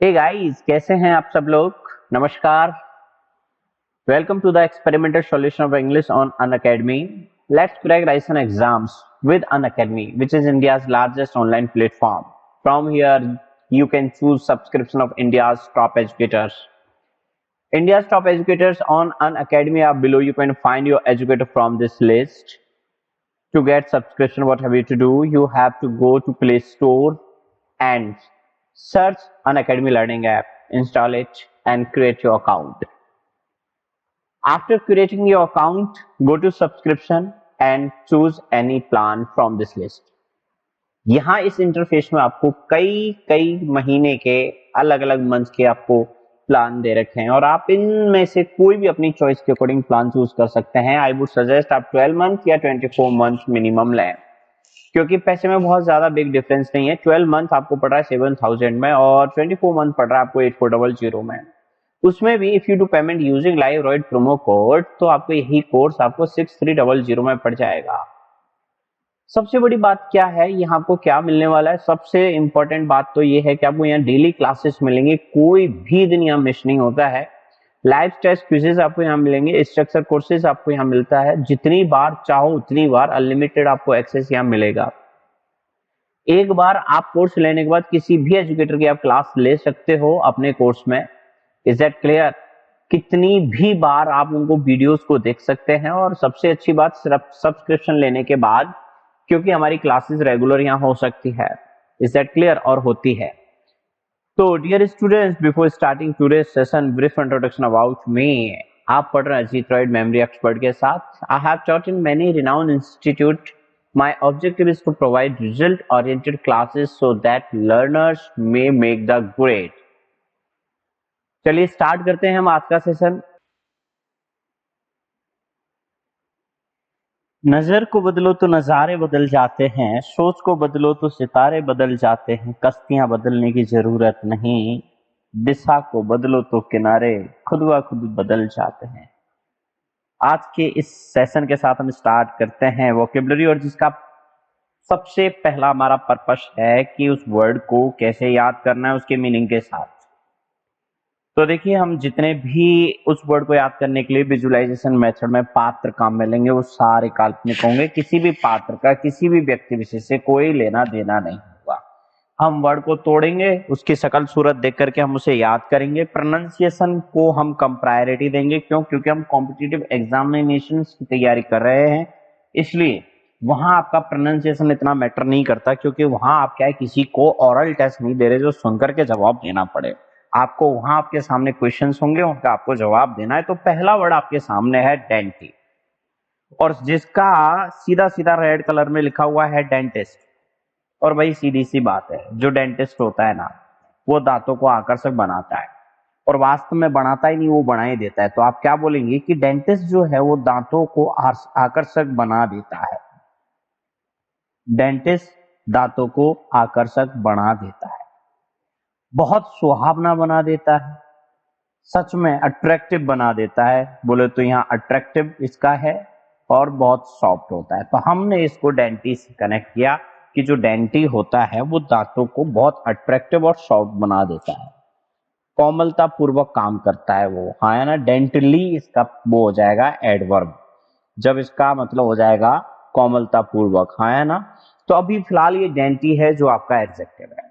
Hey guys, कैसे हैं आप सब लोग। नमस्कार। Welcome to the experimental solution of English on Unacademy. Let's crack risen exams with Unacademy, which is India's largest online platform. From here, you can choose subscription of India's top educators. India's top educators on Unacademy are below. You can find your educator from this list. To get subscription, what have you to do? You have to go to Play Store and search Unacademy Learning app, install it and create your account. After creating your account, go to subscription and choose any plan from this list. यहाँ इस interface में आपको कई कई महीने के अलग अलग मंथ के आपको प्लान दे रखे हैं और आप इनमें से कोई भी अपनी चॉइस के अकॉर्डिंग प्लान चूज कर सकते हैं। आई वुड सजेस्ट आप 12 मंथ या 24 मंथ मिनिमम लें, क्योंकि पैसे में बहुत ज्यादा बिग डिफरेंस नहीं है। 12 मंथ आपको पड़ रहा है 7000 में और 24 मंथ पड़ रहा है आपको 8400 में। उसमें भी if you do payment using Liveroid promo code तो आपको यही कोर्स आपको 6300 में पड़ जाएगा। सबसे बड़ी बात क्या है, यहाँ आपको क्या मिलने वाला है? सबसे इंपॉर्टेंट बात तो ये है कि आपको यहाँ डेली क्लासेस मिलेंगे, कोई भी दिन यहाँ मिस नहीं होता है। लाइव टेस्ट क्विजेस आपको यहाँ मिलेंगे, स्ट्रक्चर कोर्सेज आपको यहाँ मिलता है, जितनी बार चाहो उतनी बार अनलिमिटेड आपको एक्सेस यहाँ मिलेगा। एक बार आप कोर्स लेने के बाद किसी भी एजुकेटर की आप क्लास ले सकते हो अपने कोर्स में। Is that clear? कितनी भी बार आप उनको वीडियोस को देख सकते हैं और सबसे अच्छी बात सिर्फ सब्सक्रिप्शन लेने के बाद, क्योंकि हमारी क्लासेस रेगुलर यहाँ हो सकती है। Is that clear? और होती है। तो dear students, before starting today session, brief introduction about me. आप पढ़ रहे हैं अजीत रॉय मेमोरी एक्सपर्ट के साथ। I have taught in many renowned institute. My objective is to provide result-oriented classes so that learners may make the grade. चलिए start करते हैं हम आज का सेशन। नजर को बदलो तो नजारे बदल जाते हैं, सोच को बदलो तो सितारे बदल जाते हैं, कश्तियां बदलने की जरूरत नहीं, दिशा को बदलो तो किनारे खुद ब खुद बदल जाते हैं। आज के इस सेशन के साथ हम स्टार्ट करते हैं वोकेबलरी, और जिसका सबसे पहला हमारा पर्पस है कि उस वर्ड को कैसे याद करना है उसके मीनिंग के साथ। तो देखिए, हम जितने भी उस वर्ड को याद करने के लिए विजुअलाइजेशन मेथड में पात्र काम में लेंगे वो सारे काल्पनिक होंगे। किसी भी पात्र का किसी भी व्यक्ति विशेष से कोई लेना देना नहीं होगा। हम वर्ड को तोड़ेंगे, उसकी शकल सूरत देख करके हम उसे याद करेंगे। प्रोनाउंसिएशन को हम कम प्रायोरिटी देंगे, क्यों? क्योंकि हम कॉम्पिटिटिव एग्जामिनेशन की तैयारी कर रहे हैं, इसलिए वहां आपका प्रोनाउंसिएशन इतना मैटर नहीं करता, क्योंकि वहां आप क्या है, किसी को ओरल टेस्ट नहीं दे रहे जो सुनकर के जवाब देना पड़े। आपको वहां आपके सामने क्वेश्चंस होंगे, उनका आपको जवाब देना है। तो पहला वर्ड आपके सामने है डेंटी, और जिसका सीधा सीधा रेड कलर में लिखा हुआ है डेंटिस्ट। और भाई सीधी सी बात है, जो डेंटिस्ट होता है ना, वो दांतों को आकर्षक बनाता है, और वास्तव में बनाता ही नहीं, वो बना ही देता है। तो आप क्या बोलेंगे कि डेंटिस्ट जो है वो दांतों को आकर्षक बना देता है। डेंटिस्ट दांतों को आकर्षक बना देता है, बहुत सुहावना बना देता है, सच में अट्रैक्टिव बना देता है। बोले तो यहाँ अट्रैक्टिव इसका है, और बहुत सॉफ्ट होता है। तो हमने इसको डेंटी से कनेक्ट किया कि जो डेंटी होता है वो दांतों को बहुत अट्रैक्टिव और सॉफ्ट बना देता है, कोमलता पूर्वक काम करता है वो। हाँ है ना, डेंटली इसका वो हो जाएगा एडवर्ब, जब इसका मतलब हो जाएगा कोमलता पूर्वक। हाँ है ना। तो अभी फिलहाल ये डेंटी है जो आपका एडजेक्टिव है।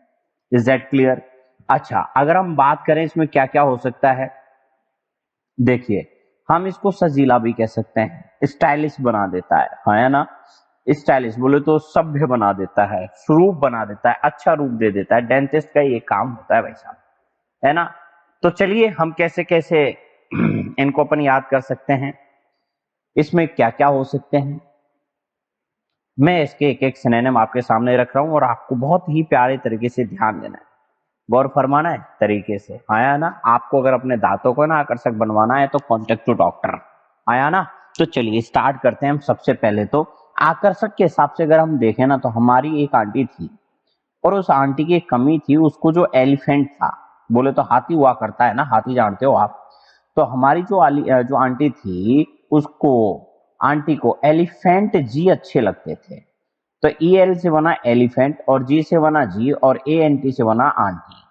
Is that clear? अच्छा, अगर हम बात करें इसमें क्या क्या हो सकता है, देखिए, हम इसको सजीला भी कह सकते हैं, स्टाइलिश बना देता है। हाँ है ना, स्टाइलिश बोले तो सभ्य बना देता है, स्वरूप बना देता है, अच्छा रूप दे देता है। डेंटिस्ट का ये काम होता है भाई साहब, है ना। तो चलिए हम कैसे कैसे इनको अपन याद कर सकते हैं, इसमें क्या क्या हो सकते हैं। मैं इसके एक एक सिनोनिम आपके सामने रख रहा हूं, और आपको बहुत ही प्यारे तरीके से ध्यान देना है, गौर फरमाना है तरीके से। आया ना? आपको अगर अपने दांतों को ना आकर्षक बनवाना है तो कॉन्टेक्ट टू डॉक्टर। आया ना? तो चलिए स्टार्ट करते हैं हम। सबसे पहले तो आकर्षक के हिसाब से अगर हम देखें ना, तो हमारी एक आंटी थी, और उस आंटी की एक कमी थी, उसको जो एलिफेंट था, बोले तो हाथी हुआ करता है ना, हाथी जानते हो आप। तो हमारी जो आंटी थी, उसको आंटी को एलिफेंट जी अच्छे लगते थे। तो ई एल से बना एलिफेंट, और जी से बना जी, और ए एन टी से बना आंटी,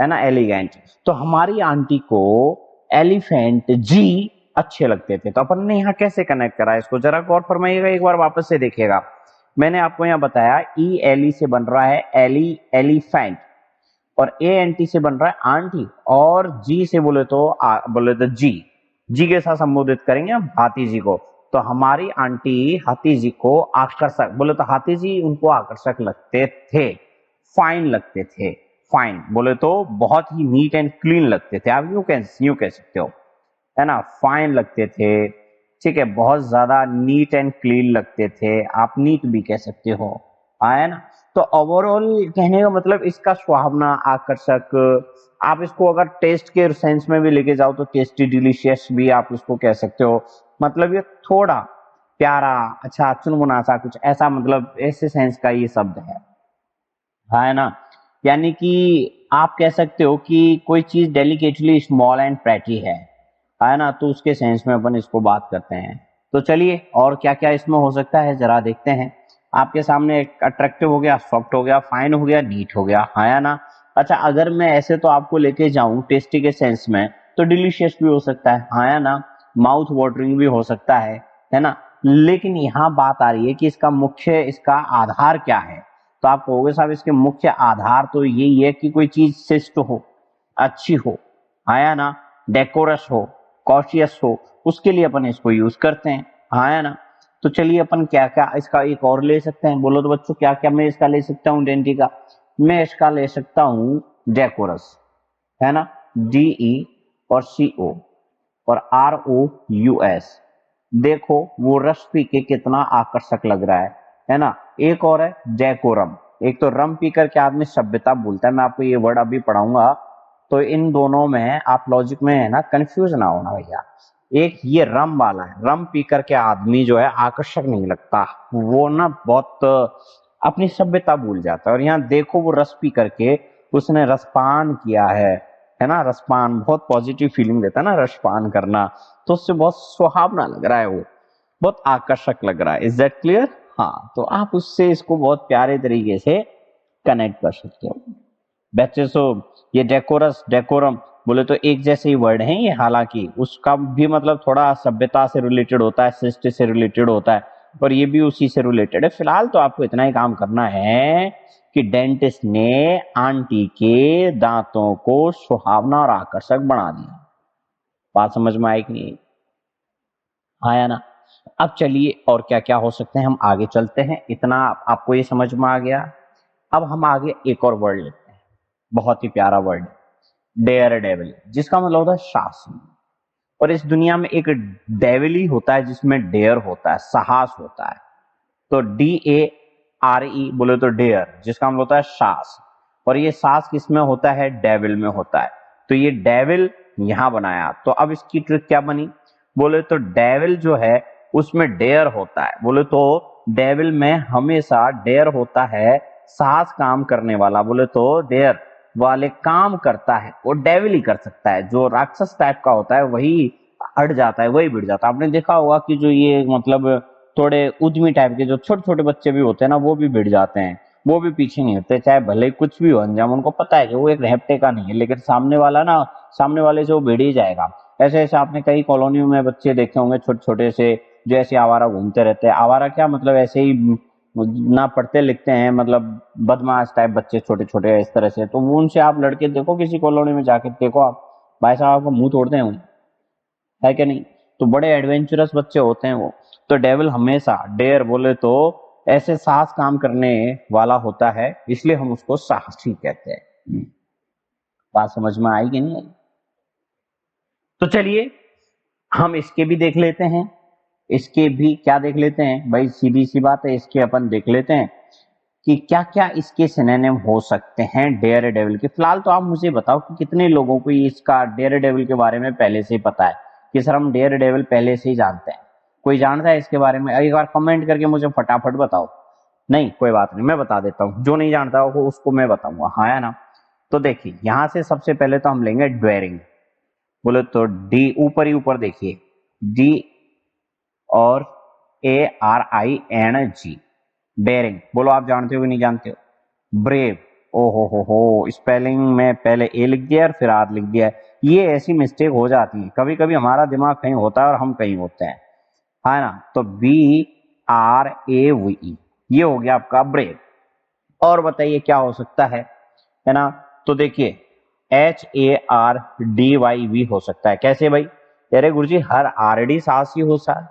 है ना, एलिगेंट। तो हमारी आंटी को एलिफेंट जी अच्छे लगते थे। तो अपन ने यहाँ कैसे कनेक्ट करा इसको, जरा गौर फरमाइएगा, एक बार वापस से देखिएगा। मैंने आपको यहाँ बताया ई एली से बन रहा है एली, एलिफेंट, और ए एन टी से बन रहा है आंटी, और जी से बोले तो जी के साथ संबोधित करेंगे हम हाथी जी को। तो हमारी आंटी हाथी जी को आकर्षक, बोले तो हाथी जी उनको आकर्षक लगते थे, फाइन लगते थे। फाइन बोले तो बहुत ही नीट एंड क्लीन लगते थे, आप यूं कह सकते हो, है ना, फाइन लगते थे। ठीक है, बहुत ज्यादा नीट एंड क्लीन लगते थे, आप नीट भी कह सकते हो, है ना। तो ओवरऑल कहने का मतलब इसका सुहावना, आकर्षक, आप इसको अगर टेस्ट के सेंस में भी लेके जाओ तो टेस्टी, डिलीशियस भी आप इसको कह सकते हो। मतलब ये थोड़ा प्यारा, अच्छा, चुनमुना सा कुछ ऐसा, मतलब ऐसे सेंस का ये शब्द है ना। यानी कि आप कह सकते हो कि कोई चीज डेलिकेटली स्मॉल एंड प्रेटी है ना, तो उसके सेंस में अपन इसको बात करते हैं। तो चलिए और क्या क्या इसमें हो सकता है जरा देखते हैं। आपके सामने एक अट्रैक्टिव हो गया, सॉफ्ट हो गया, फाइन हो गया, नीट हो गया, है ना। अच्छा, अगर मैं ऐसे तो आपको लेके जाऊं टेस्टी के सेंस में, तो डिलीशियस भी हो सकता है ना, माउथ वाटरिंग भी हो सकता है ना। लेकिन यहाँ बात आ रही है कि इसका मुख्य, इसका आधार क्या है। तो आप कहोगे साहब इसके मुख्य आधार तो यही है कि कोई चीज शिष्ट हो, अच्छी हो, है ना, डेकोरस हो, कॉशियस हो, उसके लिए अपन इसको यूज करते हैं, है ना। तो चलिए अपन क्या क्या इसका एक और ले सकते हैं, बोलो तो बच्चों क्या क्या मैं इसका ले सकता हूँ डेंटी का। मैं इसका ले सकता हूँ डेकोरस, है ना, DE और CO और ROUS। देखो वो रस पी के कितना आकर्षक लग रहा है ना। एक और है डेकोरम। एक तो रम पी करके आदमी सभ्यता बोलता है, मैं आपको ये वर्ड अभी पढ़ाऊंगा, तो इन दोनों में आप लॉजिक में है ना कंफ्यूज ना होना भैया। एक ये रम वाला है, रम पी करके आदमी जो है आकर्षक नहीं लगता, वो ना बहुत अपनी सभ्यता भूल जाता है। और यहाँ देखो वो रस पी करके उसने रसपान किया है ना। रसपान बहुत पॉजिटिव फीलिंग देता है ना, रसपान करना, तो उससे बहुत सुहावना लग रहा है, वो बहुत आकर्षक लग रहा है। Is that clear? हाँ, तो आप उससे इसको बहुत प्यारे तरीके से कनेक्ट कर सकते हो बच्चे। सो ये डेकोरस, डेकोरम बोले तो एक जैसे ही वर्ड है ये, हालांकि उसका भी मतलब थोड़ा सभ्यता से रिलेटेड होता है, शिष्ट से रिलेटेड होता है, और ये भी उसी से रिलेटेड है। फिलहाल तो आपको इतना ही काम करना है कि डेंटिस्ट ने आंटी के दांतों को सुहावना और आकर्षक बना दिया। बात समझ में आई कि नहीं? आया ना। अब चलिए और क्या क्या हो सकते हैं, हम आगे चलते हैं। इतना आपको ये समझ में आ गया। अब हम आगे एक और वर्ड लेते हैं, बहुत ही प्यारा वर्ड, डेयर डेविल, जिसका मतलब होता है साहस। और इस दुनिया में एक डेविल ही होता है जिसमें डेयर होता है, साहस होता है। तो DARE बोले तो डेयर, जिसका मतलब होता है साहस। और ये साहस किस में होता है? डेविल में होता है। तो ये डेविल यहां बनाया। तो अब इसकी ट्रिक क्या बनी? बोले तो डेविल जो है उसमें डेयर होता है, बोले तो डेविल में हमेशा डेयर होता है, साहस काम करने वाला। बोले तो डेयर वाले काम करता है वो डेविल ही कर सकता है। जो राक्षस टाइप का होता है वही अड़ जाता है, वही बिड़ जाता है। आपने देखा होगा कि जो ये मतलब थोड़े उद्यमी टाइप के जो छोटे छोटे बच्चे भी होते हैं ना, वो भी भिड़ जाते हैं, वो भी पीछे नहीं होते, चाहे भले कुछ भी हो अंजाम। उनको पता है कि वो एक रहपटे का नहीं है, लेकिन सामने वाला ना, सामने वाले से वो भिड़ ही जाएगा। ऐसे ऐसे आपने कई कॉलोनियों में बच्चे देखे होंगे छोटे छोटे से, जो ऐसे आवारा घूमते रहते हैं। आवारा क्या मतलब, ऐसे ही ना पढ़ते लिखते हैं, मतलब बदमाश टाइप बच्चे छोटे छोटे इस तरह से। तो वो उनसे आप लड़के देखो, किसी कॉलोनी में जाके देखो आप, भाई साहब आपका मुंह तोड़ते हैं, है कि नहीं? तो बड़े एडवेंचरस बच्चे होते हैं वो। तो डेविल हमेशा डेयर बोले तो ऐसे साहस काम करने वाला होता है, इसलिए हम उसको साहसी कहते हैं। बात समझ में आई कि नहीं आई? तो चलिए हम इसके भी देख लेते हैं। इसके भी क्या देख लेते हैं भाई, सीधी सी बात है, इसके अपन देख लेते हैं कि क्या क्या इसके सिनोनिम हो सकते हैं डेयर डेविल के। फिलहाल तो आप मुझे बताओ कि कितने लोगों को इसका डेयर डेविल के बारे में पहले से ही पता है, कि सर हम डेयर डेविल पहले से ही जानते हैं। कोई जानता है इसके बारे में? एक बार कमेंट करके मुझे फटाफट बताओ। नहीं कोई बात नहीं, मैं बता देता हूँ, जो नहीं जानता हो उसको मैं बताऊंगा, हाँ है ना। तो देखिए यहां से सबसे पहले तो हम लेंगे ड्वेरिंग। बोले तो डी, ऊपर ही ऊपर देखिए, डी और ARING, डेयरिंग। बोलो आप जानते हो कि नहीं जानते हो? ब्रेव, हो, स्पेलिंग में पहले ए लिख दिया और फिर आर लिख दिया है। ये ऐसी मिस्टेक हो जाती है, कभी कभी हमारा दिमाग कहीं होता है और हम कहीं होते हैं, है ना। तो BRAVE ये हो गया आपका ब्रेव। और बताइए क्या हो सकता है ना। तो देखिए HARDY भी हो सकता है। कैसे भाई? अरे गुरुजी हर RD साहसी हो सर,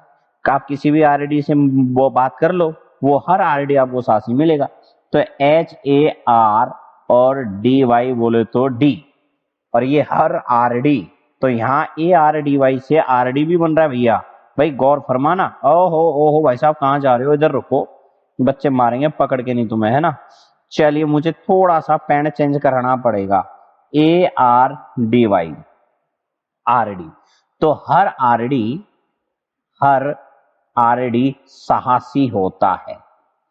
आप किसी भी RD से वो बात कर लो, वो हर RD आपको साहसी मिलेगा। तो HAR और DY बोले तो डी, और ये हर RD, तो यहाँ ARDY से RD भी बन रहा है भैया। भाई गौर फरमाना। ओहो भाई साहब कहाँ जा रहे हो, इधर रुको, बच्चे मारेंगे पकड़ के नहीं तुम्हें, है ना। चलिए मुझे थोड़ा सा पेन चेंज कराना पड़ेगा। ARDY RD, तो हर आरडी साहसी होता है।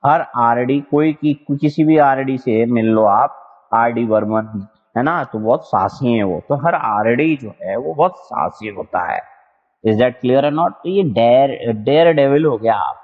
हर आरडी कोई की किसी भी आरडी से मिल लो आप, RD बर्मन, है ना, तो बहुत साहसी है वो। तो हर आरडी जो है वो बहुत साहसी होता है। इज दैट क्लियर और नॉट? तो ये डेयर डेविल हो गया आप।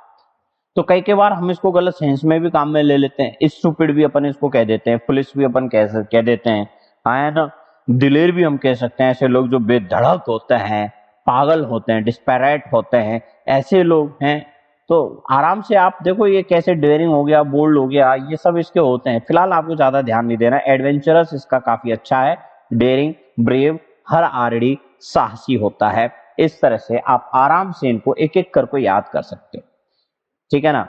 तो कई बार हम इसको गलत सेंस में भी काम में ले लेते हैं। स्टूपिड भी अपन इसको कह देते हैं, पुलिस भी अपन कह देते हैं, है ना। दिलेर भी हम कह सकते हैं। ऐसे लोग जो बेधड़क होते हैं, पागल होते हैं, डिस्पैरेट होते हैं, ऐसे लोग हैं। तो आराम से आप देखो ये कैसे डेयरिंग हो गया, बोल्ड हो गया, ये सब इसके होते हैं। फिलहाल आपको ज्यादा ध्यान नहीं देना। एडवेंचरस इसका काफी अच्छा है, डेयरिंग, ब्रेव, हर आरडी साहसी होता है। इस तरह से आप आराम से इनको एक एक करके याद कर सकते हो, ठीक है ना।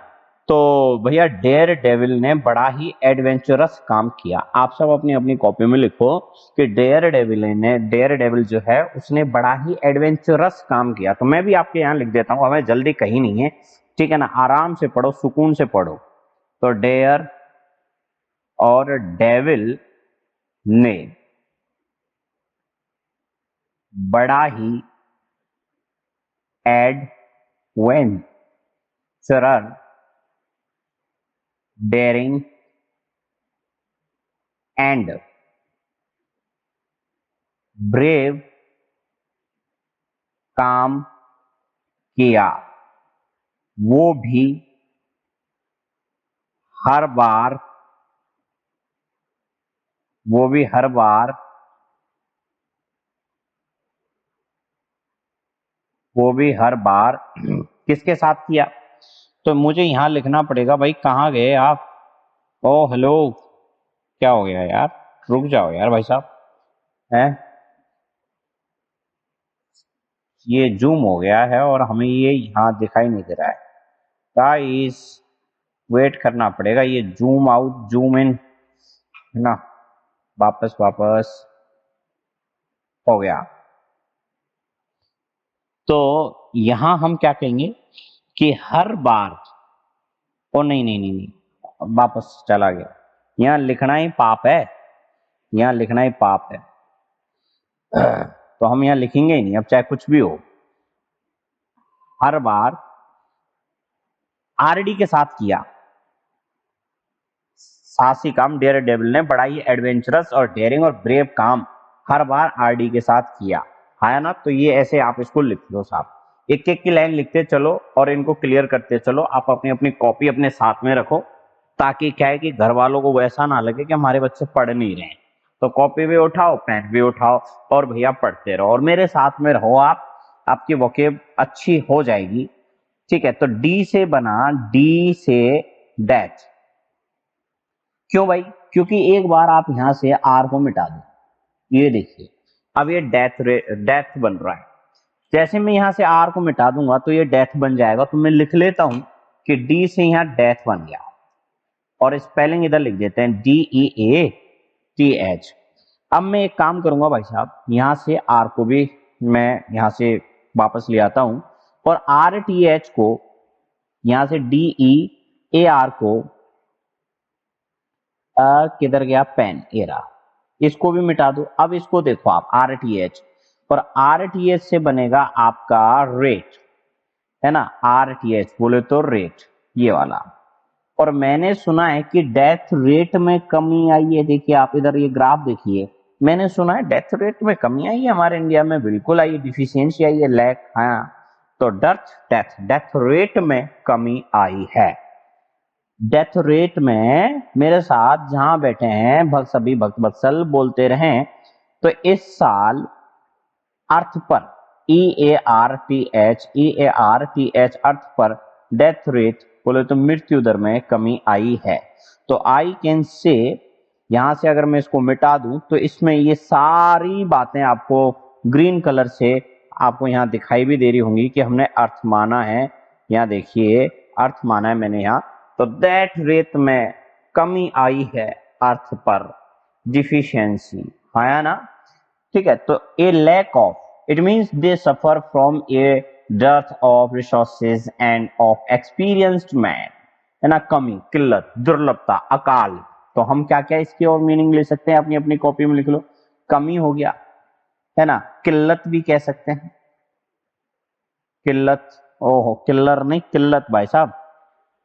तो भैया डेयर डेविल ने बड़ा ही एडवेंचरस काम किया। आप सब अपनी अपनी कॉपी में लिखो कि डेयर डेविल जो है उसने बड़ा ही एडवेंचरस काम किया। तो मैं भी आपके यहाँ लिख देता हूँ, हमें जल्दी कहीं नहीं है, ठीक है ना। आराम से पढ़ो, सुकून से पढ़ो। तो डेयर और डेविल ने बड़ा ही एडवेंचरस, डेयरिंग एंड ब्रेव काम किया। वो भी हर बार वो भी हर बार वो भी हर बार किसके साथ किया? तो मुझे यहां लिखना पड़ेगा। भाई कहाँ गए आप? ओ हेलो, क्या हो गया यार? रुक जाओ यार भाई साहब, है ये जूम हो गया है और हमें ये यहाँ दिखाई नहीं दे रहा है। गाइस वेट करना पड़ेगा, ये जूम आउट जूम इन, है ना। वापस वापस हो गया। तो यहां हम क्या कहेंगे कि हर बार, ओ नहीं, वापस चला गया। यहाँ लिखना ही पाप है, यहाँ लिखना ही पाप है। तो हम यहाँ लिखेंगे ही नहीं, अब चाहे कुछ भी हो। हर बार आरडी के साथ किया साहसी काम। डेयर डेविल ने बड़ा ही एडवेंचरस और डेयरिंग और ब्रेव काम हर बार आरडी के साथ किया, है ना। तो ये ऐसे आप इसको लिख लो साहब, एक एक की लाइन लिखते चलो और इनको क्लियर करते चलो। आप अपनी अपनी कॉपी अपने साथ में रखो, ताकि क्या है कि घर वालों को वैसा ना लगे कि हमारे बच्चे पढ़ नहीं रहे हैं। तो कॉपी भी उठाओ, पेन भी उठाओ, और भैया पढ़ते रहो और मेरे साथ में रहो आप। आपकी वोकेब अच्छी हो जाएगी, ठीक है। तो डी से बना, डी से डेथ। क्यों भाई? क्योंकि एक बार आप यहां से आर को मिटा दो, ये देखिए अब ये डेथ बन रहा है। जैसे मैं यहां से आर को मिटा दूंगा तो ये डेथ बन जाएगा। तो मैं लिख लेता हूं कि डी से यहां डेथ बन गया, और स्पेलिंग इधर लिख देते हैं DEATH। अब मैं एक काम करूंगा भाई साहब, यहां से आर को भी मैं यहां से वापस ले आता हूं, और RTH को यहां से DEAR को किधर गया पेन, एरा, इसको भी मिटा दो। अब इसको देखो आप RTH, और RTH से बनेगा आपका रेट, है ना। RTH बोले तो रेट, ये वाला। और मैंने सुना है कि डेथ रेट में कमी आई है। देखिए आप इधर ये ग्राफ देखिए, मैंने सुना है डेथ रेट में कमी आई है हमारे इंडिया में, बिल्कुल आई है, डिफिशियंसी आई है, लैक, हाँ। तो डेथ रेट में कमी आई है। डेथ रेट में मेरे साथ जहां बैठे हैं सभी भक्त वत्सल बोलते रहें, तो इस साल अर्थ पर EARTH अर्थ पर डेथ रेट बोले तो मृत्यु दर में कमी आई है। तो आई कैन से, यहां से अगर मैं इसको मिटा दूं तो इसमें ये सारी बातें आपको ग्रीन कलर से आपको यहाँ दिखाई भी दे रही होंगी कि हमने अर्थ माना है। यहाँ देखिए अर्थ माना है मैंने यहाँ, तो डेथ रेट में कमी आई है अर्थ पर, डिफिशियंसी आया ना। ठीक है, तो a lack of, it means they suffer from a dearth of resources and of experienced man, है ना। कमी, किल्लत, दुर्लभता, अकाल। तो हम क्या क्या इसकी और मीनिंग ले सकते हैं, अपनी अपनी कॉपी में लिख लो। कमी हो गया, है ना। किल्लत भी कह सकते हैं, किल्लत, ओहो किल्लर नहीं किल्लत भाई साहब।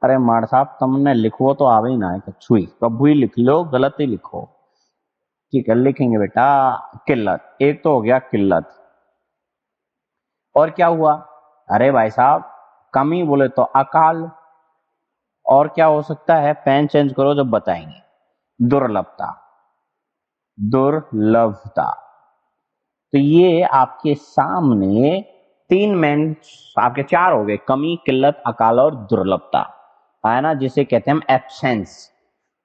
अरे मार साहब तुमने लिखो तो आवे ही ना है, कछुई कभू ही लिख लो, गलत ही लिखो। ठीक है लिखेंगे बेटा किल्लत, एक तो हो गया किल्लत। और क्या हुआ, अरे भाई साहब कमी बोले तो अकाल, और क्या हो सकता है, पेन चेंज करो जब बताएंगे। दुर्लभता, दुर्लभता। तो ये आपके सामने तीन मेन, आपके चार हो गए, कमी, किल्लत, अकाल और दुर्लभता, आया ना, जिसे कहते हैं हम एब्सेंस।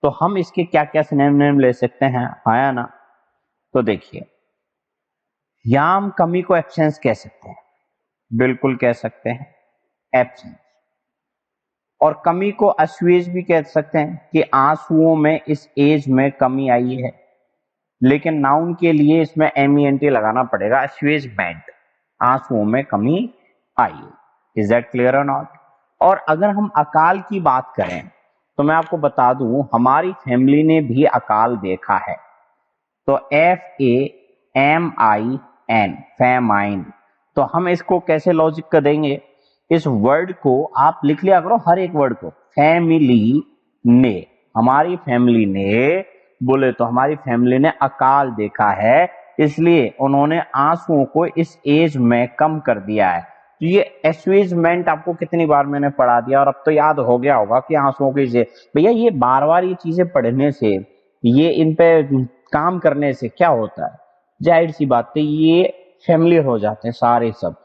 तो हम इसके क्या क्या सिनोनिम ले सकते हैं, आया ना। तो देखिए यहां हम कमी को एब्सेंस कह सकते हैं, बिल्कुल कह सकते हैं एब्सेंस। और कमी को असुएज भी कह सकते हैं कि आंसुओं में इस एज में कमी आई है, लेकिन नाउन के लिए इसमें MENT लगाना पड़ेगा, assuagement, आंसुओं में कमी आई। इज दैट क्लियर और नॉट। और अगर हम अकाल की बात करें तो मैं आपको बता दूं हमारी फैमिली ने भी अकाल देखा है। तो FAMIN, फैमाइन। तो हम इसको कैसे लॉजिक कर देंगे, इस वर्ड को आप लिख लिया करो, हर एक वर्ड को। फैमिली ने, हमारी फैमिली ने बोले तो हमारी फैमिली ने अकाल देखा है, इसलिए उन्होंने आंसुओं को इस एज में कम कर दिया है। तो ये एस्वेजमेंट आपको कितनी बार मैंने पढ़ा दिया, और अब तो याद हो गया होगा कि आंसुओं की भैया ये बार बार ये चीजें पढ़ने से, ये इन पे काम करने से क्या होता है, जाहिर सी बात है ये फैमिलियर हो जाते हैं सारे सब।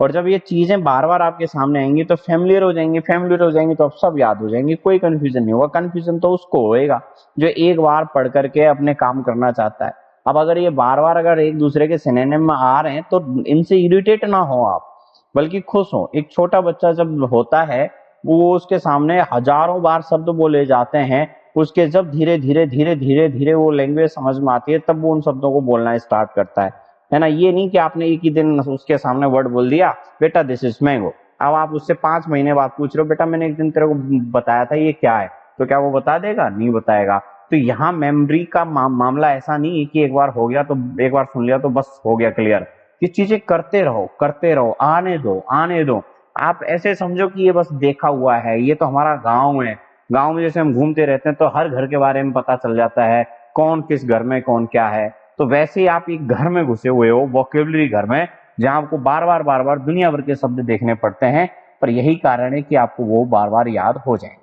और जब ये चीजें बार बार आपके सामने आएंगी तो फैमिलियर हो जाएंगी, फैमिलियर हो जाएंगी तो अब सब याद हो जाएंगी, कोई कंफ्यूजन नहीं होगा। कंफ्यूजन तो उसको होएगा जो एक बार पढ़ करके अपने काम करना चाहता है। अब अगर ये बार बार अगर एक दूसरे के सिनोनिम में आ रहे हैं तो इनसे इरिटेट ना हो आप, बल्कि खुश हो। एक छोटा बच्चा जब होता है वो उसके सामने हजारों बार शब्द बोले जाते हैं, उसके जब धीरे धीरे धीरे धीरे धीरे वो लैंग्वेज समझ में आती है तब वो उन शब्दों को बोलना स्टार्ट करता है ना। ये नहीं कि आपने एक ही दिन उसके सामने वर्ड बोल दिया, बेटा दिस इज मैंगो। अब आप उससे 5 महीने बाद पूछ रहे हो, बेटा मैंने एक दिन तेरे को बताया था ये क्या है, तो क्या वो बता देगा, नहीं बताएगा। तो यहाँ मेमोरी का मामला ऐसा नहीं है कि एक बार हो गया तो एक बार सुन लिया तो बस हो गया क्लियर। ये चीजें करते रहो करते रहो, आने दो आने दो। आप ऐसे समझो कि ये बस देखा हुआ है, ये तो हमारा गांव है, गांव में जैसे हम घूमते रहते हैं तो हर घर के बारे में पता चल जाता है, कौन किस घर में कौन क्या है। तो वैसे ही आप एक घर में घुसे हुए हो, वोकेबलरी घर में, जहां आपको बार बार दुनिया भर के शब्द देखने पड़ते हैं, पर यही कारण है कि आपको वो बार बार याद हो जाए।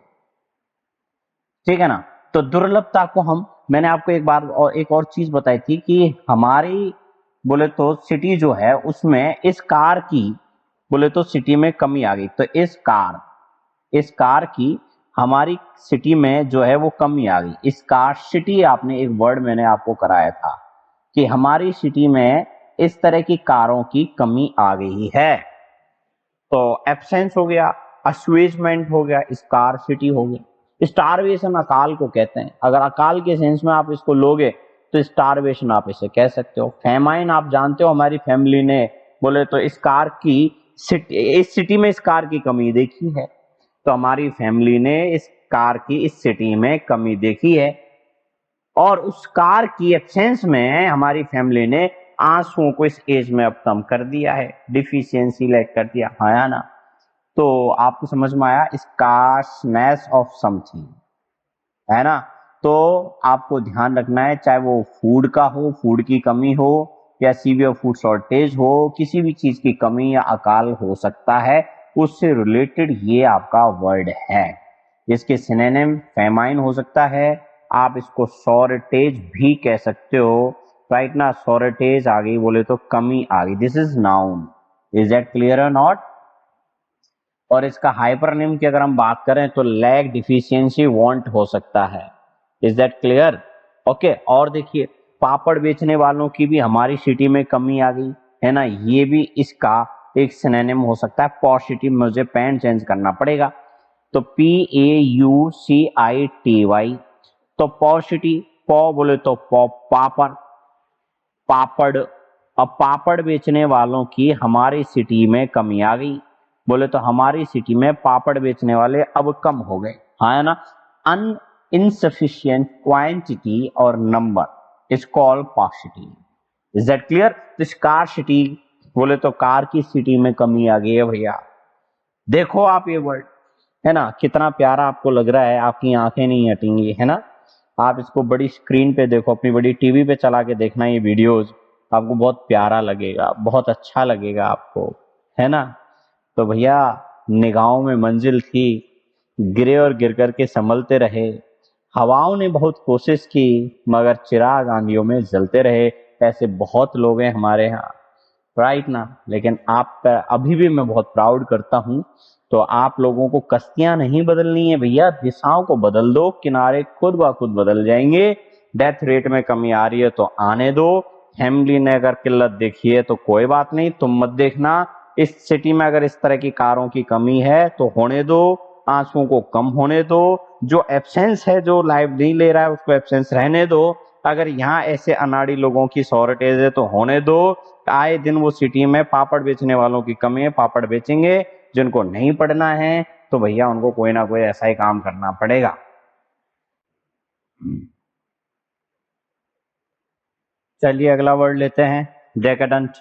ठीक है ना। तो दुर्लभता को हम, मैंने आपको एक बार और एक और चीज बताई थी कि हमारी बोले तो सिटी जो है उसमें इस कार की बोले तो सिटी में कमी आ गई। तो इस कार की हमारी सिटी में जो है वो कमी आ गई। इस कार सिटी, आपने एक वर्ड मैंने आपको कराया था कि हमारी सिटी में इस तरह की कारों की कमी आ गई है। तो एब्सेंस हो गया, अस्वेजमेंट हो गया, स्कार्सिटी हो गया। स्टारवेशन अकाल को कहते हैं, अगर अकाल के सेंस में आप इसको लोगे तो स्टारवेशन आप इसे कह सकते हो। फैमाइन आप जानते हो, हमारी फैमिली ने बोले तो इस सिटी में इस कार की कमी देखी है, तो हमारी फैमिली ने इस कार की इस सिटी में कमी देखी है। और उस कार की एब्सेंस में हमारी फैमिली ने आंसुओं को इस एज में अब कम कर दिया है, डिफिशियंसी लैक कर दिया, है ना। तो आपको समझ में आया, स्कार्सनेस ऑफ समथिंग, है ना। तो आपको ध्यान रखना है, चाहे वो फूड का हो, फूड की कमी हो, या सीवियर फूड शॉर्टेज हो, किसी भी चीज की कमी या अकाल हो सकता है, उससे रिलेटेड ये आपका वर्ड है। इसके सिनोनिम फेमाइन हो सकता है, आप इसको शॉर्टेज भी कह सकते हो। राइट ना, शॉर्टेज आ गई बोले तो कमी आ गई, this is noun. Is that clear और नॉट? और इसका हाइपरनिम की अगर हम बात करें तो लैक, डिफिशियंसी, वांट हो सकता है। Is that clear? ओके, और देखिए पापड़ बेचने वालों की भी हमारी सिटी में कमी आ गई है ना, ये भी इसका एक सिनोनिम हो सकता है। पॉसिटी, मुझे पेन चेंज करना पड़ेगा, तो PAUCITY, तो पॉसिटी, पौ बोले तो पौ पापड़, पापड़। अब पापड़ बेचने वालों की हमारी सिटी में कमी आ गई, बोले तो हमारी सिटी में पापड़ बेचने वाले अब कम हो गए, हाँ है ना। अन इनसफिशियंट क्वांटिटी और number is called पॉसिटी। Is that clear? तो कार सिटी बोले तो कार की सिटी में कमी आ गई है भैया। देखो आप ये वर्ड है ना, कितना प्यारा आपको लग रहा है, आपकी आंखें नहीं हटेंगी है ना। आप इसको बड़ी स्क्रीन पे देखो, अपनी बड़ी टीवी पे चला के देखना ये वीडियोस, आपको बहुत प्यारा लगेगा, बहुत अच्छा लगेगा आपको, है ना। तो भैया निगाहों में मंजिल थी, गिरे और गिर कर के संभलते रहे, हवाओं ने बहुत कोशिश की मगर चिराग आंधियों में जलते रहे। ऐसे बहुत लोग हैं हमारे यहाँ, राइट ना। लेकिन आप अभी भी मैं बहुत प्राउड करता हूं। तो आप लोगों को कश्तियां नहीं बदलनी है भैया, दिशाओं को बदल दो, किनारे खुद ब खुद बदल जाएंगे। डेथ रेट में कमी आ रही है तो आने दो, फैमिली ने अगर किल्लत देखी है तो कोई बात नहीं, तुम मत देखना। इस सिटी में अगर इस तरह की कारों की कमी है तो होने दो, आंसुओं को कम होने दो, जो एब्सेंस है, जो लाइव नहीं ले रहा है उसको एब्सेंस रहने दो। अगर यहाँ ऐसे अनाड़ी लोगों की शॉर्टेज है तो होने दो। आए दिन वो सिटी में पापड़ बेचने वालों की कमी है, पापड़ बेचेंगे। जिनको नहीं पढ़ना है तो भैया उनको कोई ना कोई ऐसा ही काम करना पड़ेगा। चलिए अगला वर्ड लेते हैं, डेकेडेंट,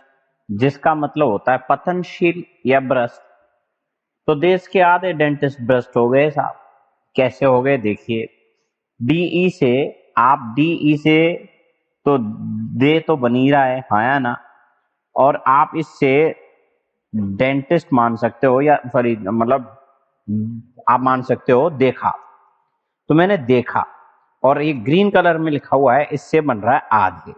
जिसका मतलब होता है पतनशील या भ्रष्ट। तो देश के आधे डेंटिस्ट भ्रष्ट हो गए साहब। कैसे हो गए देखिए, डीई से, आप डीई से तो दे तो बन ही रहा है, हाँ ना। और आप इससे डेंटिस्ट मान सकते हो, या सॉरी मतलब आप मान सकते हो देखा। तो मैंने देखा और ये ग्रीन कलर में लिखा हुआ है, इससे बन रहा है आधे।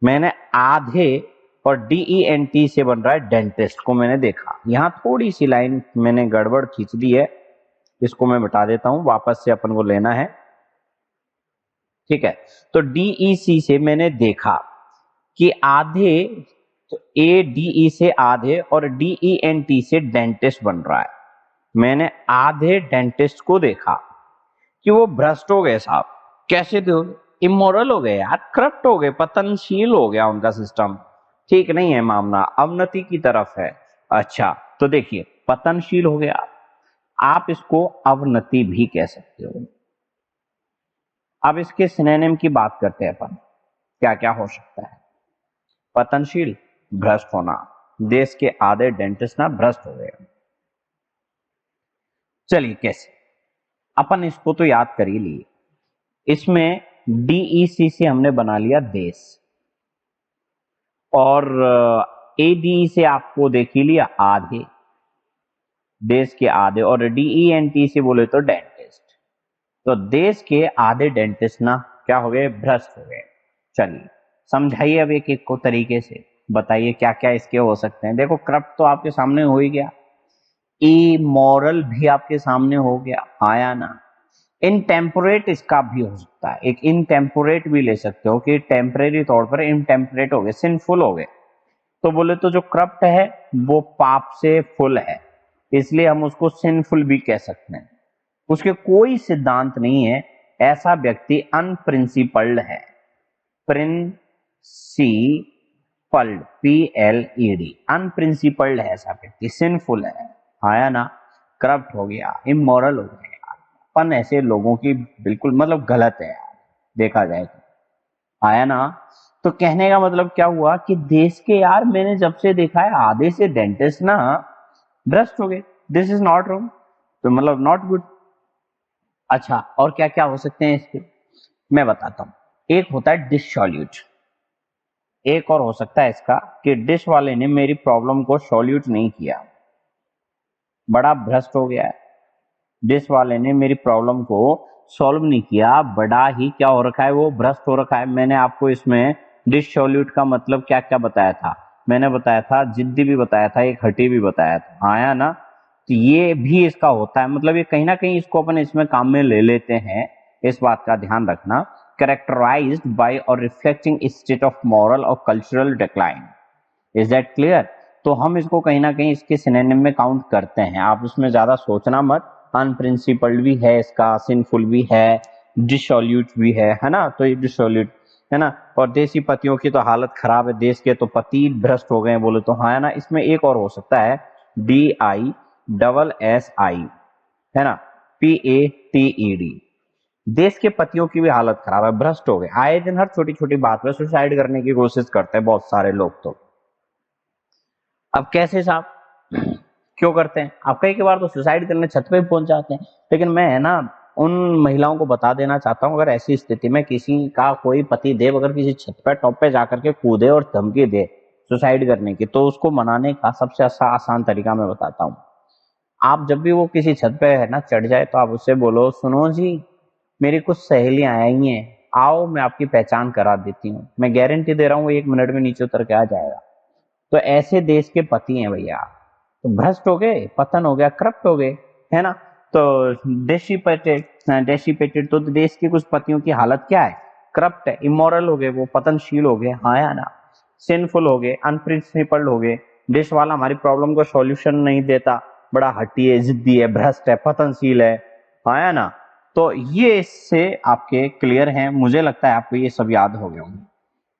मैंने आधे और DENT से बन रहा है डेंटिस्ट को मैंने देखा। यहां थोड़ी सी लाइन मैंने गड़बड़ खींच दी है, इसको मैं बता देता हूं, वापस से अपन को लेना है, ठीक है। तो DEC से मैंने देखा कि आधे, तो ADE से आधे और DENT से डेंटिस्ट बन रहा है। मैंने आधे डेंटिस्ट को देखा कि वो भ्रष्ट हो गए साहब। कैसे थे? इमोरल हो गए यार, करप्ट हो गए, पतनशील हो गया उनका सिस्टम, ठीक नहीं है मामला, अवनति की तरफ है। अच्छा, तो देखिए पतनशील हो गया, आप इसको अवनति भी कह सकते हो। अब इसके सिनोनिम की बात करते हैं अपन, क्या क्या हो सकता है। पतनशील, भ्रष्ट होना, देश के आधे डेंटिस्ट ना भ्रष्ट हो गए। चलिए कैसे, अपन इसको तो याद कर ही लिए। इसमें DEC से हमने बना लिया देश, और ADE से आपको देख ही लिया आधे, देश के आधे, और DENT से बोले तो डेंटिस्ट। तो देश के आधे डेंटिस्ट ना क्या हो गए, भ्रष्ट हो गए। चलिए समझाइए अब एक एक को तरीके से, बताइए क्या क्या इसके हो सकते हैं। देखो करप्ट तो आपके सामने हो ही गया, इमोरल भी आपके सामने हो गया, आया ना। इनटेम्परेट इसका भी हो सकता है, एक इनटेम्परेट भी ले सकते हो कि टेम्परेरी तौर पर इनटेम्परेट हो गए, सिंफुल हो गए। तो बोले तो जो करप्ट है वो पाप से फुल है, इसलिए हम उसको सिंफुल भी कह सकते हैं। उसके कोई सिद्धांत नहीं है, ऐसा व्यक्ति अनप्रिंसिपल्ड है। प्रिंसिपल्ड, PLED, अनप्रिंसिपल्ड है ऐसा व्यक्ति, सिंफुल है, आया ना। करप्ट हो गया, इमोरल हो गया यार, अपन ऐसे लोगों की बिल्कुल मतलब गलत है यार, देखा जाए तो, आया ना। तो कहने का मतलब क्या हुआ कि देश के यार मैंने जब से देखा है आधे से डेंटिस्ट ना भ्रष्ट हो गए, दिस इज नॉट रॉन्ग, तो मतलब नॉट गुड। अच्छा, और क्या क्या हो सकते हैं इसके, मैं बताता हूं। एक होता है डिश सॉल्यूट, एक और हो सकता है इसका कि डिश वाले ने मेरी प्रॉब्लम को सॉल्यूट नहीं किया, बड़ा भ्रष्ट हो गया है। डिश वाले ने मेरी प्रॉब्लम को सॉल्व नहीं किया, बड़ा ही क्या हो रखा है, वो भ्रष्ट हो रखा है। मैंने आपको इसमें डिससॉल्यूट का मतलब क्या क्या बताया था, मैंने बताया था, जिद्दी भी बताया था, एक हटी भी बताया था, आया ना। तो ये भी इसका होता है, मतलब ये कहीं ना कहीं इसको अपन इसमें काम में ले लेते हैं, इस बात का ध्यान रखना। कैरेक्टराइज्ड बाय और रिफ्लेक्टिंग स्टेट ऑफ मॉरल और cultural decline, is that clear. तो हम इसको कहीं ना कहीं इसके सिनोनिम में काउंट करते हैं, आप उसमें ज्यादा सोचना मत। अनप्रिंसिपल्ड भी है इसका, सिंफुल भी है, डिसॉल्यूट भी है ना। तो ये डिसॉल्यूट है ना। और देसी पतियों की तो हालत खराब है, देश के तो पति भ्रष्ट हो गए बोले तो, हाँ है ना। इसमें एक और हो सकता है, DISSI, है ना, PATED। देश के पतियों की भी हालत खराब है, भ्रष्ट हो गए, आए दिन हर छोटी छोटी बात पे सुसाइड करने की कोशिश करते हैं बहुत सारे लोग। तो अब कैसे साहब, क्यों करते हैं? आप कई बार तो सुसाइड करने छत पे भी पहुंच जाते हैं। लेकिन मैं है ना उन महिलाओं को बता देना चाहता हूं, अगर ऐसी स्थिति में किसी का कोई पति देव अगर किसी छत पे टॉप पे जाकर के कूदे और धमकी दे सुसाइड करने की, तो उसको मनाने का सबसे आसान तरीका मैं बताता हूँ। आप जब भी वो किसी छत पे है ना चढ़ जाए, तो आप उससे बोलो, सुनो जी, मेरी कुछ सहेलियां आई हैं, आओ मैं आपकी पहचान करा देती हूँ, मैं गारंटी दे रहा हूँ 1 मिनट में नीचे उतर के आ जाएगा। तो ऐसे देश के पति हैं भैया, तो भ्रष्ट हो गए, पतन हो गया, करप्ट हो गए, है ना। तो डेसिपेटेड तो देश के कुछ पतियों की हालत क्या है, करप्ट है, इमोरल हो गए, वो पतनशील हो गए, हाँ या ना। सिंफुल हो गए, अनप्रिंसिपल्ड हो गए, देश वाला हमारी प्रॉब्लम को सॉल्यूशन नहीं देता, बड़ा हट्टी है, जिद्दी है, भ्रष्ट है, पतनशील है, हाँ या ना। तो ये इससे आपके क्लियर हैं, मुझे लगता है आपको ये सब याद हो गए होंगे।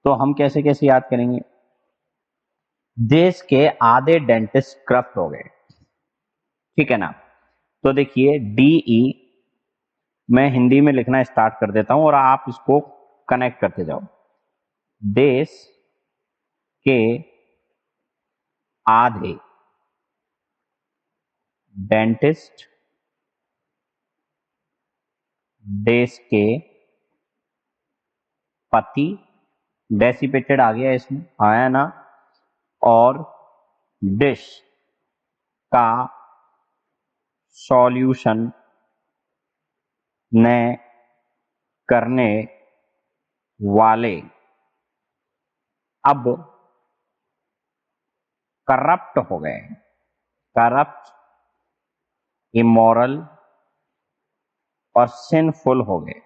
तो हम कैसे कैसे याद करेंगे? देश के आधे डेंटिस्ट करप्ट हो गए, ठीक है ना। तो देखिए, DE मैं हिंदी में लिखना स्टार्ट कर देता हूं और आप इसको कनेक्ट करते जाओ। देश के आधे डेंटिस्ट, देश के पति, डेसिपेटेड आ गया इसमें, आया ना, और डिश का सॉल्यूशन न करने वाले अब करप्ट हो गए, करप्ट, इमोरल और सिंफुल हो गए।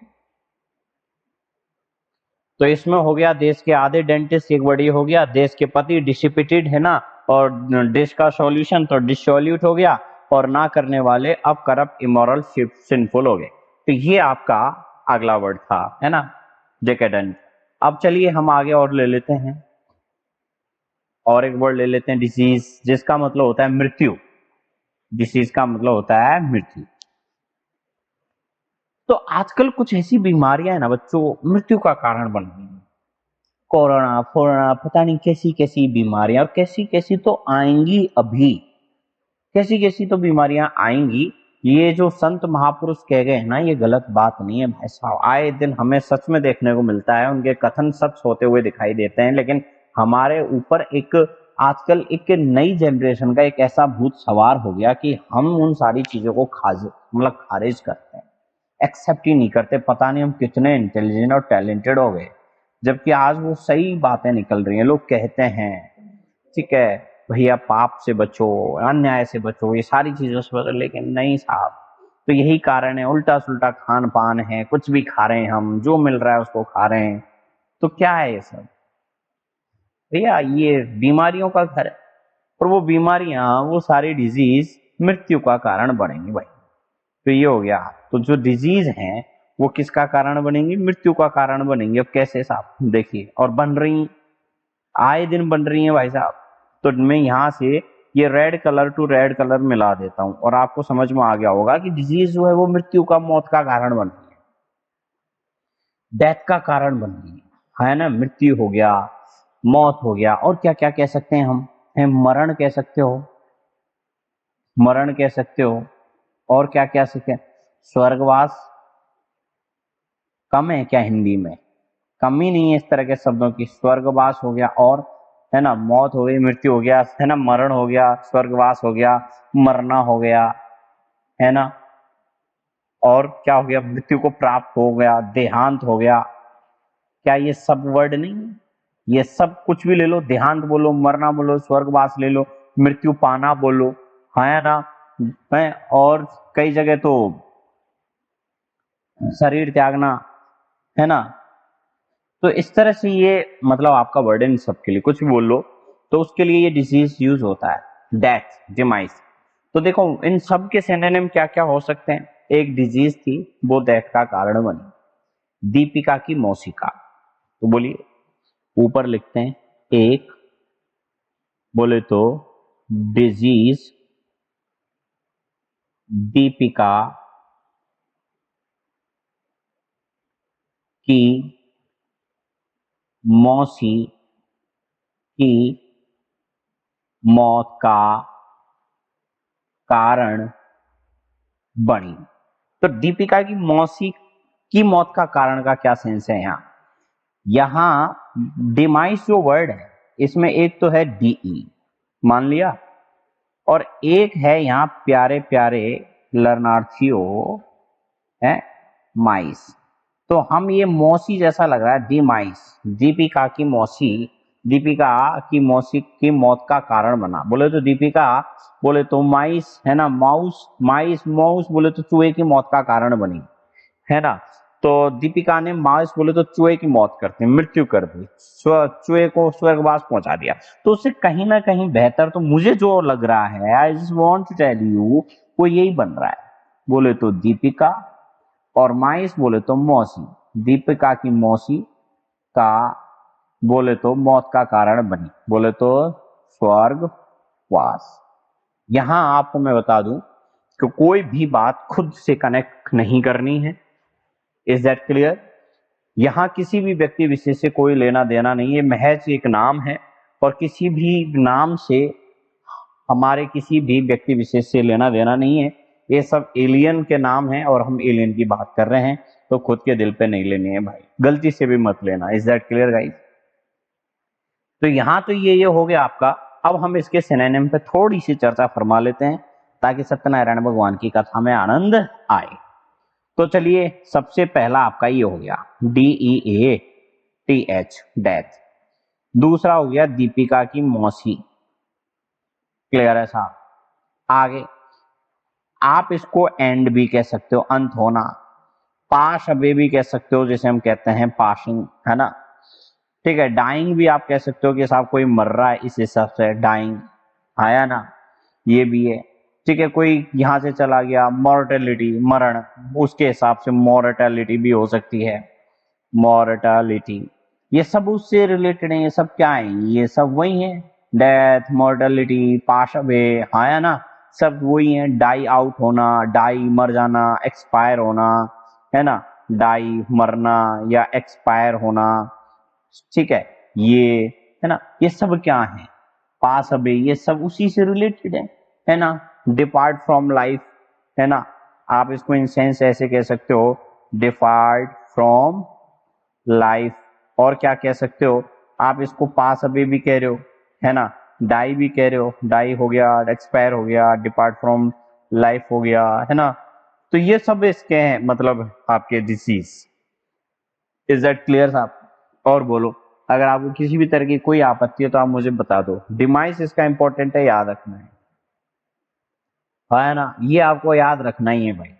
तो इसमें हो गया देश के आधे डेंटिस्ट, एक बड़ी हो गया देश के पति डिसिपेटेड, है ना, और डिश का सॉल्यूशन तो डिसॉल्यूट हो गया, और ना करने वाले अब करप्ट, इमोरल, सिंफुल हो गए। तो ये आपका अगला वर्ड था, है ना, डेकेडेंट। अब चलिए हम आगे और ले लेते हैं, और एक वर्ड ले लेते हैं, डिसीज, जिसका मतलब होता है मृत्यु। डिसीज का मतलब होता है मृत्यु। तो आजकल कुछ ऐसी बीमारियां है ना बच्चों, मृत्यु का कारण बन रही हैं। कोरोना फोरोना, पता नहीं कैसी कैसी बीमारियां, और कैसी कैसी तो आएंगी अभी, कैसी कैसी तो बीमारियां आएंगी। ये जो संत महापुरुष कह गए हैं ना, ये गलत बात नहीं है भाई साहब, आए दिन हमें सच में देखने को मिलता है, उनके कथन सच होते हुए दिखाई देते हैं। लेकिन हमारे ऊपर एक आजकल एक नई जनरेशन का एक ऐसा भूत सवार हो गया कि हम उन सारी चीजों को खारिज करते हैं, एक्सेप्ट ही नहीं करते। पता नहीं हम कितने इंटेलिजेंट और टैलेंटेड हो गए, जबकि आज वो सही बातें निकल रही हैं। लोग कहते हैं ठीक है भैया, पाप से बचो, अन्याय से बचो, ये सारी चीजों से बचो, लेकिन नहीं साहब। तो यही कारण है, उल्टा सुल्टा खान पान है, कुछ भी खा रहे हैं हम, जो मिल रहा है उसको खा रहे हैं। तो क्या है ये सब भैया? ये बीमारियों का घर है, और वो बीमारियां, वो सारी डिजीज मृत्यु का कारण बनेंगी भाई। तो ये हो गया। तो जो डिजीज हैं वो किसका कारण बनेंगी? मृत्यु का कारण बनेंगे। अब कैसे साहब? देखिए, और बन रही, आए दिन बन रही है भाई साहब। तो मैं यहां से ये red colour to red colour मिला देता हूं, और आपको समझ में आ गया होगा कि डिजीज जो है वो मृत्यु का, मौत का कारण बन रही है, डेथ का कारण बन रही है ना। मृत्यु हो गया, मौत हो गया, और क्या क्या कह सकते हैं हम? है मरण कह सकते हो, मरण कह सकते हो, और क्या कह सकते हैं? स्वर्गवास। कम है क्या हिंदी में? कम ही नहीं है इस तरह के शब्दों की। स्वर्गवास हो गया, और है ना, मौत हो गई, मृत्यु हो गया, है ना, मरण हो गया, स्वर्गवास हो गया, मरना हो गया, है ना। और क्या हो गया, मृत्यु को प्राप्त हो गया, देहांत हो गया। क्या ये सब वर्ड नहीं है? ये सब कुछ भी ले लो, देहांत बोलो, मरना बोलो, स्वर्गवास ले लो, मृत्यु पाना बोलो, है ना, है। और कई जगह तो शरीर त्यागना, है ना। तो इस तरह से ये मतलब आपका वर्ड इन सबके लिए कुछ भी बोल लो तो उसके लिए ये डिजीज यूज होता है, डेथ, डिमाइस। तो देखो इन सब के सिनोनिम क्या क्या हो सकते हैं। एक डिजीज थी, वो डेथ का कारण बनी, दीपिका की मौसी का। तो बोलिए, ऊपर लिखते हैं एक, बोले तो डिजीज दीपिका की मौसी की मौत का कारण बनी। तो दीपिका की मौसी की मौत का कारण का क्या सेंस है यहाँ? यहां डिमाइस जो वर्ड है इसमें एक तो है डीई, मान लिया, और एक है यहाँ प्यारे प्यारे लर्नार्थियों है माइस। तो हम ये मौसी जैसा लग रहा है, डीमाइस, दीपिका की मौसी, दीपिका की मौसी की मौत का कारण बना। बोले तो दीपिका, बोले तो माइस, है ना, माउस, माइस माउस बोले तो चूहे की मौत का कारण बनी, है ना। तो दीपिका ने माउस बोले तो चूहे की मौत करते, मृत्यु कर दी, चूहे को स्वर्गवास पहुंचा दिया। तो उससे कहीं ना कहीं बेहतर तो मुझे जो लग रहा है, I just want to tell you, वो यही बन रहा है। बोले तो दीपिका और माइस बोले तो मौसी, दीपिका की मौसी का बोले तो मौत का कारण बनी, बोले तो स्वर्गवास। यहां आपको मैं बता दूं कि कोई भी बात खुद से कनेक्ट नहीं करनी है। Is that clear? यहां किसी भी व्यक्ति विशेष से कोई लेना देना नहीं है, महज एक नाम है, और किसी भी नाम से हमारे किसी भी व्यक्ति विशेष से लेना देना नहीं है। ये सब एलियन के नाम हैं और हम एलियन की बात कर रहे हैं, तो खुद के दिल पे नहीं लेनी है भाई, गलती से भी मत लेना। Is that clear guys? तो यहां तो ये हो गया आपका। अब हम इसके सिनोनिम पे थोड़ी सी चर्चा फरमा लेते हैं ताकि सत्यनारायण भगवान की कथा में आनंद आए। तो चलिए, सबसे पहला आपका ये हो गया DEATH, डेथ। दूसरा हो गया दीपिका की मौसी। क्लियर है साहब? आगे आप इसको एंड भी कह सकते हो, अंत होना। पाश अबे भी कह सकते हो, जिसे हम कहते हैं पाशिंग, है ना। ठीक है, डाइंग भी आप कह सकते हो कि साहब कोई मर रहा है, इस हिसाब से डाइंग, आया ना, ये भी है। ठीक है, कोई यहां से चला गया, मॉर्टेलिटी, मरण, उसके हिसाब से मॉर्टेलिटी भी हो सकती है, मॉर्टेलिटी। ये सब उससे रिलेटेड है। ये सब क्या है? ये सब वही है, डेथ, मॉर्टेलिटी, पाश अवे, आया ना, सब वही है। डाई आउट होना, डाई मर जाना, एक्सपायर होना, है ना, डाई मरना या एक्सपायर होना। ठीक ये है ना, ये सब क्या है? पास अवे, ये सब उसी से रिलेटेड है ना। डिपार्ट फ्रॉम लाइफ, है ना, आप इसको इन सेंस ऐसे कह सकते हो, डिपार्ट फ्रॉम लाइफ। और क्या कह सकते हो आप इसको? पास अवे भी कह रहे हो, है ना, डाई भी कह रहे हो, डाई हो गया, एक्सपायर हो गया, डिपार्ट फ्रॉम लाइफ हो गया, है ना। तो ये सब इसके हैं मतलब आपके डिसीज। इज दैट क्लियर साहब? और बोलो, अगर आपको किसी भी तरह की कोई आपत्ति है तो आप मुझे बता दो। डिमाइस इसका इंपॉर्टेंट है, याद रखना है ना, ये आपको याद रखना ही है भाई।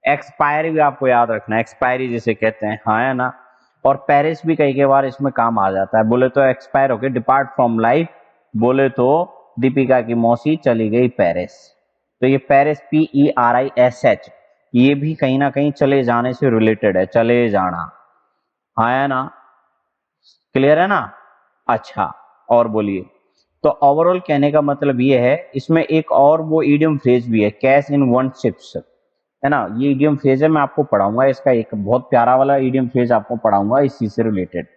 एक्सपायरी भी आपको याद रखना है, एक्सपायरी जिसे कहते हैं, हाँ है ना। और पेरिस भी कई बार इसमें काम आ जाता है। बोले तो एक्सपायर हो गए, डिपार्ट फ्रॉम लाइफ, बोले तो दीपिका की मौसी चली गई पेरिस। तो ये पेरिस, PERISH, ये भी कहीं ना कहीं चले जाने से रिलेटेड है, चले जाना, हाँ है ना। क्लियर है ना? अच्छा, और बोलिए। तो ओवरऑल कहने का मतलब ये है, इसमें एक और वो इडियम फ्रेज भी है, कैश इन वन चिप्स, है ना। ये इडियम फ्रेज है, मैं आपको पढ़ाऊंगा इसका एक बहुत प्यारा वाला इडियम फ्रेज आपको पढ़ाऊंगा इस चीज से रिलेटेड, है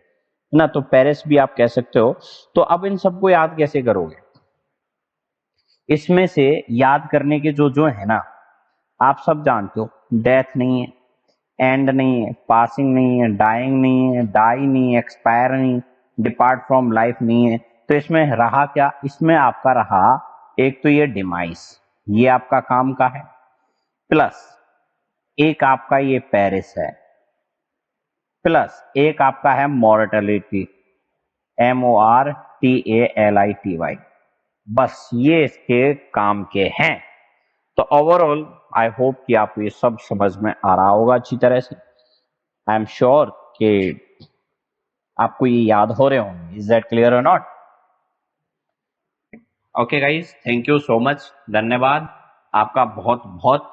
ना। तो पेरिस भी आप कह सकते हो। तो अब इन सबको याद कैसे करोगे? इसमें से याद करने के जो जो है ना, आप सब जानते हो, डेथ नहीं है, एंड नहीं है, पासिंग नहीं है, डाइंग नहीं है, डाई नहीं है, एक्सपायर नहीं, डिपार्ट फ्रॉम लाइफ नहीं है। तो इसमें रहा क्या? इसमें आपका रहा एक तो ये डिमाइस, ये आपका काम का है, प्लस एक आपका ये पेरिस है, प्लस एक आपका है मोर्टेलिटी, MORTALITY। बस ये इसके काम के हैं। तो ओवरऑल आई होप कि आपको ये सब समझ में आ रहा होगा अच्छी तरह से। आई एम श्योर कि आपको ये याद हो रहे होंगे। इज दैट क्लियर और not? Okay guys, thank you so much, धन्यवाद आपका बहुत बहुत।